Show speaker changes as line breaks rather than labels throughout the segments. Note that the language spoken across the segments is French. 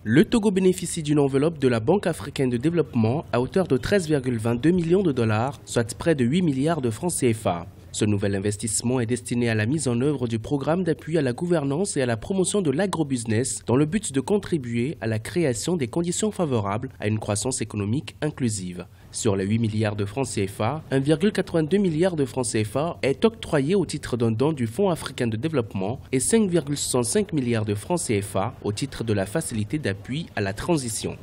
Le Togo bénéficie d'une enveloppe de la Banque africaine de développement à hauteur de 13,22 millions de dollars, soit près de 8 milliards de francs CFA. Ce nouvel investissement est destiné à la mise en œuvre du programme d'appui à la gouvernance et à la promotion de l'agrobusiness dans le but de contribuer à la création des conditions favorables à une croissance économique inclusive. Sur les 8 milliards de francs CFA, 1,82 milliard de francs CFA est octroyé au titre d'un don du Fonds africain de développement et 5,65 milliards de francs CFA au titre de la facilité d'appui à la transition.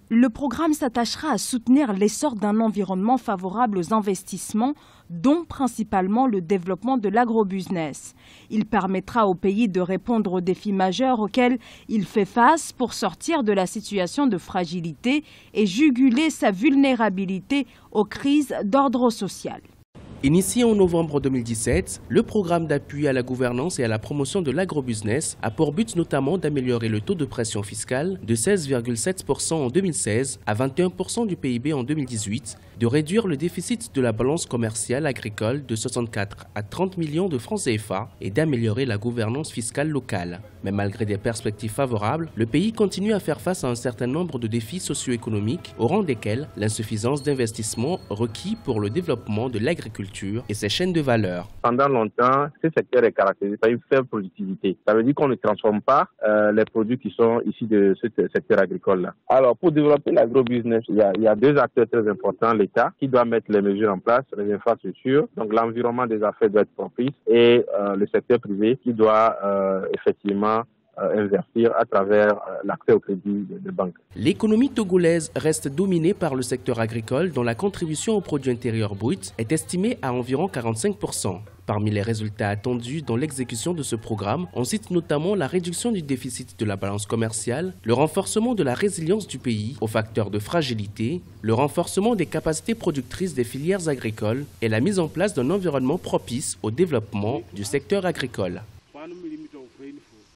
Le programme s'attachera à soutenir l'essor d'un environnement favorable aux investissements, dont principalement le développement de l'agrobusiness. Il permettra au pays de répondre aux défis majeurs auxquels il fait face pour sortir de la situation de fragilité et juguler sa vulnérabilité aux crises d'ordre social.
Initié en novembre 2017, le programme d'appui à la gouvernance et à la promotion de l'agrobusiness a pour but notamment d'améliorer le taux de pression fiscale de 16,7% en 2016 à 21% du PIB en 2018, de réduire le déficit de la balance commerciale agricole de 64 à 30 millions de francs CFA et d'améliorer la gouvernance fiscale locale. Mais malgré des perspectives favorables, le pays continue à faire face à un certain nombre de défis socio-économiques, au rang desquels l'insuffisance d'investissement requis pour le développement de l'agriculture et ses chaînes de valeur.
Pendant longtemps, ce secteur est caractérisé par une faible productivité. Ça veut dire qu'on ne transforme pas les produits qui sont issus de ce secteur agricole-là. Alors, pour développer l'agrobusiness, il y a deux acteurs très importants. L'État qui doit mettre les mesures en place, les infrastructures, donc l'environnement des affaires doit être propice, et le secteur privé qui doit effectivement investir à travers l'accès au crédit de banque.
L'économie togolaise reste dominée par le secteur agricole dont la contribution au produit intérieur brut est estimée à environ 45%. Parmi les résultats attendus dans l'exécution de ce programme, on cite notamment la réduction du déficit de la balance commerciale, le renforcement de la résilience du pays aux facteurs de fragilité, le renforcement des capacités productrices des filières agricoles et la mise en place d'un environnement propice au développement du secteur agricole.